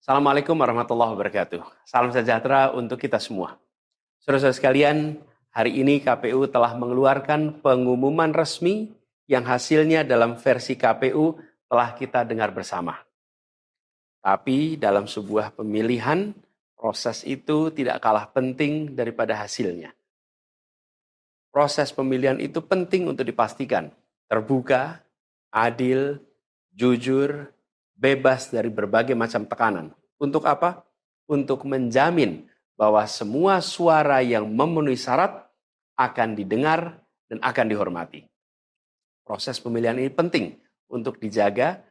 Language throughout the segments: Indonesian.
Assalamualaikum warahmatullahi wabarakatuh. Salam sejahtera untuk kita semua. Saudara-saudara sekalian, hari ini KPU telah mengeluarkan pengumuman resmi yang hasilnya dalam versi KPU telah kita dengar bersama. Tapi dalam sebuah pemilihan, proses itu tidak kalah penting daripada hasilnya. Proses pemilihan itu penting untuk dipastikan terbuka, adil, jujur, bebas dari berbagai macam tekanan. Untuk apa? Untuk menjamin bahwa semua suara yang memenuhi syarat akan didengar dan akan dihormati. Proses pemilihan ini penting untuk dijaga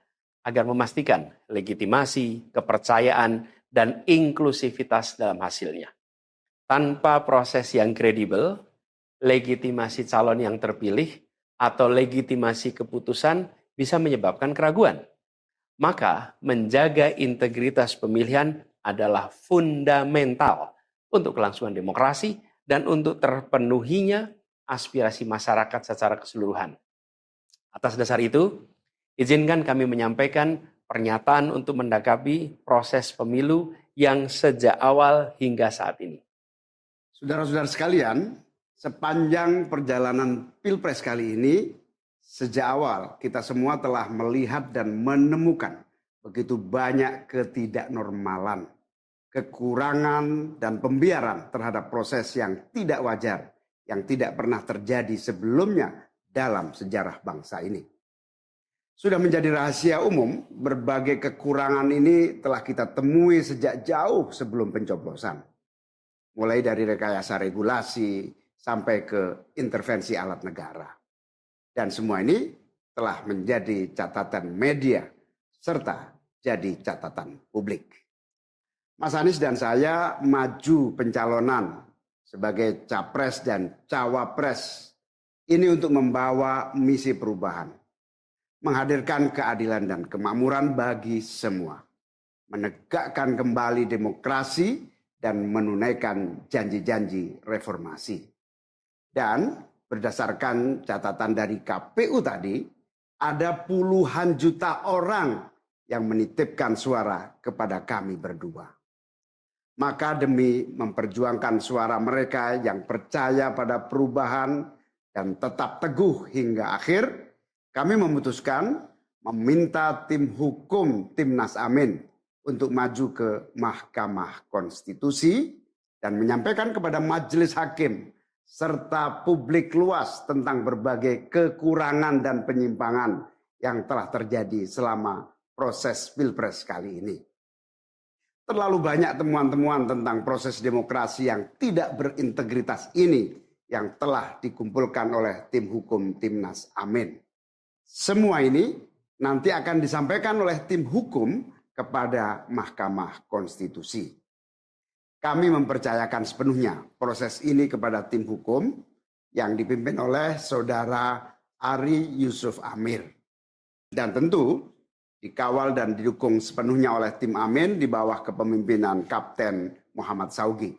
agar memastikan legitimasi, kepercayaan, dan inklusivitas dalam hasilnya. Tanpa proses yang kredibel, legitimasi calon yang terpilih atau legitimasi keputusan bisa menyebabkan keraguan. Maka menjaga integritas pemilihan adalah fundamental untuk kelangsungan demokrasi dan untuk terpenuhinya aspirasi masyarakat secara keseluruhan. Atas dasar itu, izinkan kami menyampaikan pernyataan untuk mendakapi proses pemilu yang sejak awal hingga saat ini. Saudara-saudara sekalian, sepanjang perjalanan Pilpres kali ini, sejak awal kita semua telah melihat dan menemukan begitu banyak ketidaknormalan, kekurangan dan pembiaran terhadap proses yang tidak wajar, yang tidak pernah terjadi sebelumnya dalam sejarah bangsa ini. Sudah menjadi rahasia umum, berbagai kekurangan ini telah kita temui sejak jauh sebelum pencoblosan. Mulai dari rekayasa regulasi sampai ke intervensi alat negara. Dan semua ini telah menjadi catatan media serta jadi catatan publik. Mas Anies dan saya maju pencalonan sebagai capres dan cawapres ini untuk membawa misi perubahan. Menghadirkan keadilan dan kemakmuran bagi semua. Menegakkan kembali demokrasi dan menunaikan janji-janji reformasi. Dan berdasarkan catatan dari KPU tadi, ada puluhan juta orang yang menitipkan suara kepada kami berdua. Maka demi memperjuangkan suara mereka yang percaya pada perubahan dan tetap teguh hingga akhir, kami memutuskan meminta tim hukum Timnas Amin untuk maju ke Mahkamah Konstitusi dan menyampaikan kepada majelis hakim serta publik luas tentang berbagai kekurangan dan penyimpangan yang telah terjadi selama proses Pilpres kali ini. Terlalu banyak temuan-temuan tentang proses demokrasi yang tidak berintegritas ini yang telah dikumpulkan oleh tim hukum Timnas Amin. Semua ini nanti akan disampaikan oleh tim hukum kepada Mahkamah Konstitusi. Kami mempercayakan sepenuhnya proses ini kepada tim hukum yang dipimpin oleh Saudara Ari Yusuf Amir. Dan tentu dikawal dan didukung sepenuhnya oleh tim Amin di bawah kepemimpinan Kapten Muhammad Saugi.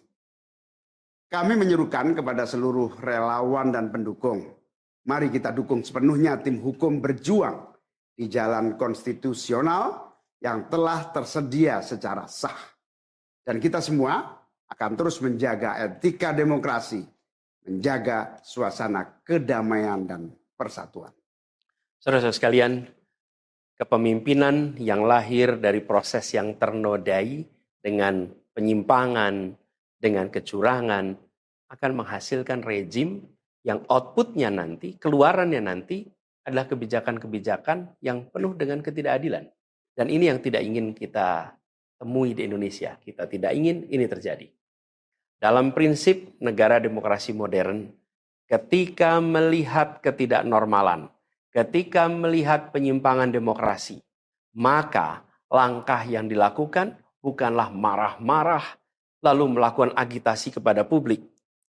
Kami menyerukan kepada seluruh relawan dan pendukung, mari kita dukung sepenuhnya tim hukum berjuang di jalan konstitusional yang telah tersedia secara sah. Dan kita semua akan terus menjaga etika demokrasi, menjaga suasana kedamaian dan persatuan. Saudara-saudara sekalian, kepemimpinan yang lahir dari proses yang ternodai dengan penyimpangan, dengan kecurangan, akan menghasilkan rejim yang outputnya nanti, keluarannya nanti adalah kebijakan-kebijakan yang penuh dengan ketidakadilan. Dan ini yang tidak ingin kita temui di Indonesia. Kita tidak ingin ini terjadi. Dalam prinsip negara demokrasi modern, ketika melihat ketidaknormalan, ketika melihat penyimpangan demokrasi, maka langkah yang dilakukan bukanlah marah-marah lalu melakukan agitasi kepada publik.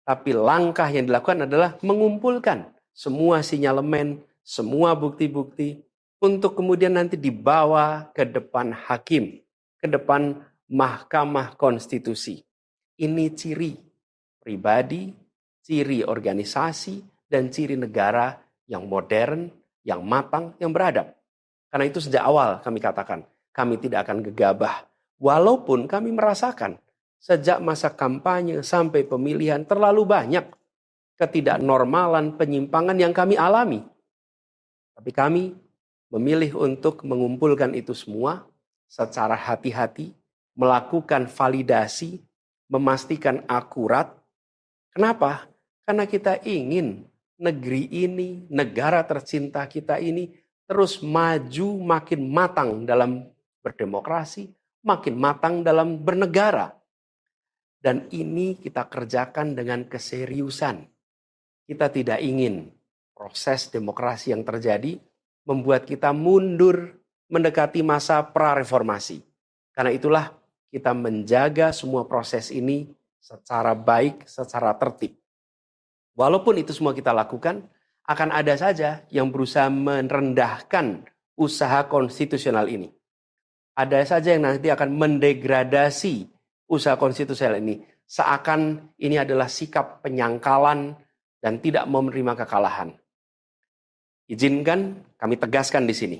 Tapi langkah yang dilakukan adalah mengumpulkan semua sinyalemen, semua bukti-bukti untuk kemudian nanti dibawa ke depan hakim, ke depan Mahkamah Konstitusi. Ini ciri pribadi, ciri organisasi, dan ciri negara yang modern, yang matang, yang beradab. Karena itu sejak awal kami katakan, kami tidak akan gegabah Walaupun kami merasakan sejak masa kampanye sampai pemilihan terlalu banyak ketidaknormalan, penyimpangan yang kami alami. Tapi kami memilih untuk mengumpulkan itu semua secara hati-hati, melakukan validasi, memastikan akurat. Kenapa? Karena kita ingin negeri ini, negara tercinta kita ini terus maju makin matang dalam berdemokrasi, makin matang dalam bernegara. Dan ini kita kerjakan dengan keseriusan. Kita tidak ingin proses demokrasi yang terjadi membuat kita mundur mendekati masa prareformasi. Karena itulah kita menjaga semua proses ini secara baik, secara tertib. Walaupun itu semua kita lakukan, akan ada saja yang berusaha merendahkan usaha konstitusional ini. Ada saja yang nanti akan mendegradasi usaha konstitusional ini. Seakan ini adalah sikap penyangkalan dan tidak mau menerima kekalahan. Izinkan kami tegaskan di sini.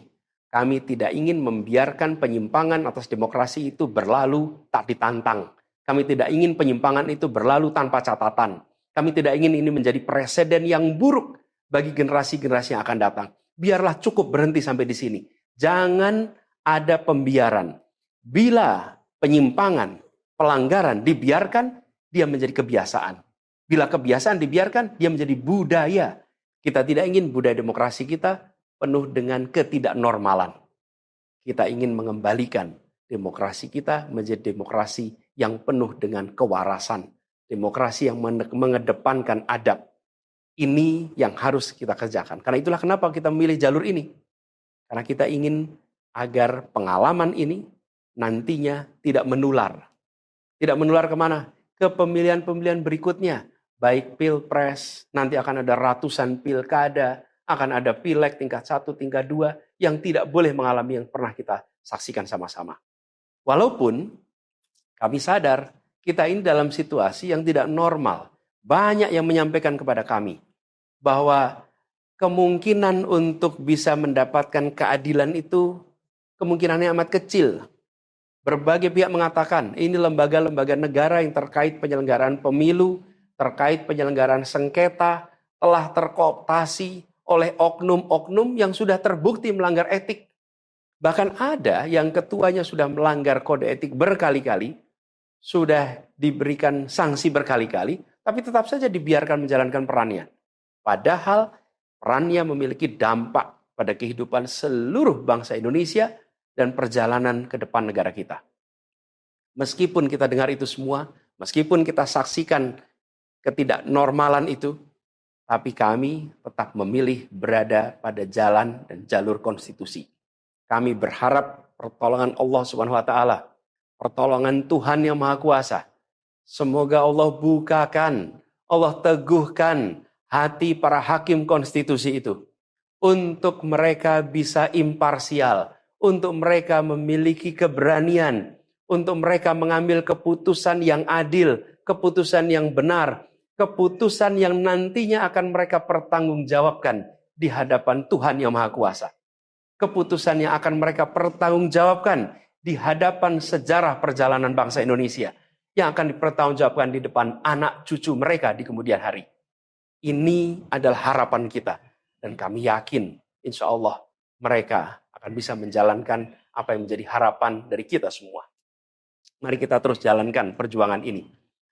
Kami tidak ingin membiarkan penyimpangan atas demokrasi itu berlalu tak ditantang. Kami tidak ingin penyimpangan itu berlalu tanpa catatan. Kami tidak ingin ini menjadi presiden yang buruk bagi generasi-generasi yang akan datang. Biarlah cukup berhenti sampai di sini. Jangan ada pembiaran. Bila penyimpangan, pelanggaran dibiarkan, dia menjadi kebiasaan. Bila kebiasaan dibiarkan, dia menjadi budaya. Kita tidak ingin budaya demokrasi kita penuh dengan ketidaknormalan. Kita ingin mengembalikan demokrasi kita menjadi demokrasi yang penuh dengan kewarasan. Demokrasi yang mengedepankan adab. Ini yang harus kita kerjakan. Karena itulah kenapa kita memilih jalur ini. Karena kita ingin agar pengalaman ini nantinya tidak menular. Tidak menular kemana? Ke pemilihan-pemilihan berikutnya. Baik pilpres, nanti akan ada ratusan pilkada, akan ada pileg tingkat 1, tingkat 2, yang tidak boleh mengalami yang pernah kita saksikan sama-sama. Walaupun kami sadar kita ini dalam situasi yang tidak normal. Banyak yang menyampaikan kepada kami bahwa kemungkinan untuk bisa mendapatkan keadilan itu kemungkinannya amat kecil. Berbagai pihak mengatakan ini lembaga-lembaga negara yang terkait penyelenggaraan pemilu, terkait penyelenggaraan sengketa, telah terkooptasi oleh oknum-oknum yang sudah terbukti melanggar etik. Bahkan ada yang ketuanya sudah melanggar kode etik berkali-kali, sudah diberikan sanksi berkali-kali, tapi tetap saja dibiarkan menjalankan perannya. Padahal perannya memiliki dampak pada kehidupan seluruh bangsa Indonesia dan perjalanan ke depan negara kita. Meskipun kita dengar itu semua, meskipun kita saksikan ketidaknormalan itu, tapi kami tetap memilih berada pada jalan dan jalur konstitusi. Kami berharap pertolongan Allah Subhanahu wa taala, pertolongan Tuhan yang Maha Kuasa. Semoga Allah bukakan, Allah teguhkan hati para hakim konstitusi itu untuk mereka bisa imparsial, untuk mereka memiliki keberanian, untuk mereka mengambil keputusan yang adil, keputusan yang benar, keputusan yang nantinya akan mereka pertanggungjawabkan di hadapan Tuhan yang Maha Kuasa. Keputusan yang akan mereka pertanggungjawabkan di hadapan sejarah perjalanan bangsa Indonesia, yang akan dipertanggungjawabkan di depan anak cucu mereka di kemudian hari. Ini adalah harapan kita, dan kami yakin insya Allah mereka akan bisa menjalankan apa yang menjadi harapan dari kita semua. Mari kita terus jalankan perjuangan ini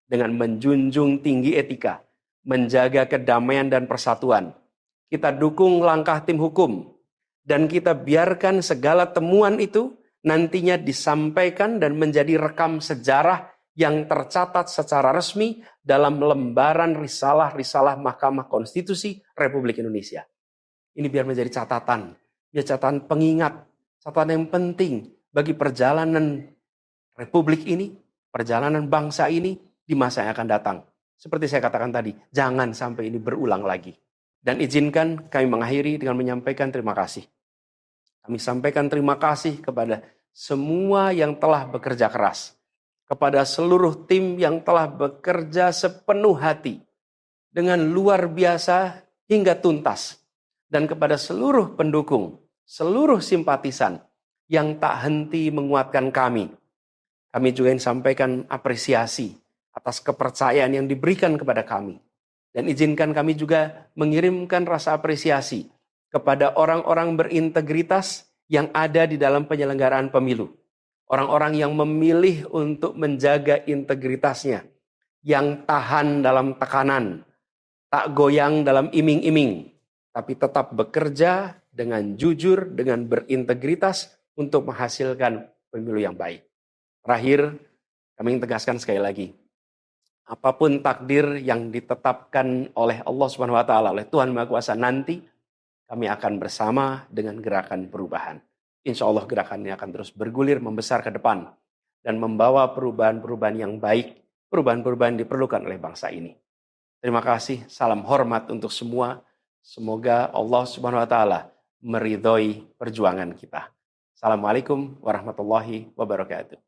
dengan menjunjung tinggi etika, menjaga kedamaian dan persatuan. Kita dukung langkah tim hukum, dan kita biarkan segala temuan itu nantinya disampaikan dan menjadi rekam sejarah yang tercatat secara resmi dalam lembaran risalah-risalah Mahkamah Konstitusi Republik Indonesia. Ini biar menjadi catatan, biar catatan pengingat, catatan yang penting bagi perjalanan Republik ini, perjalanan bangsa ini di masa yang akan datang. Seperti saya katakan tadi, jangan sampai ini berulang lagi. Dan izinkan kami mengakhiri dengan menyampaikan terima kasih. Kami sampaikan terima kasih kepada semua yang telah bekerja keras, kepada seluruh tim yang telah bekerja sepenuh hati, dengan luar biasa hingga tuntas, dan kepada seluruh pendukung, seluruh simpatisan yang tak henti menguatkan kami, Kami juga ingin sampaikan apresiasi atas kepercayaan yang diberikan kepada kami. Dan izinkan kami juga mengirimkan rasa apresiasi kepada orang-orang berintegritas yang ada di dalam penyelenggaraan pemilu. Orang-orang yang memilih untuk menjaga integritasnya, yang tahan dalam tekanan, tak goyang dalam iming-iming, tapi tetap bekerja dengan jujur, dengan berintegritas untuk menghasilkan pemilu yang baik. Terakhir, kami ingin tegaskan sekali lagi, apapun takdir yang ditetapkan oleh Allah Subhanahu wa taala, oleh Tuhan Maha Kuasa nanti, kami akan bersama dengan gerakan perubahan. Insya Allah gerakan ini akan terus bergulir, membesar ke depan, dan membawa perubahan-perubahan yang baik, perubahan-perubahan yang diperlukan oleh bangsa ini. Terima kasih, salam hormat untuk semua. Semoga Allah Subhanahu wa taala meridhoi perjuangan kita. Assalamualaikum warahmatullahi wabarakatuh.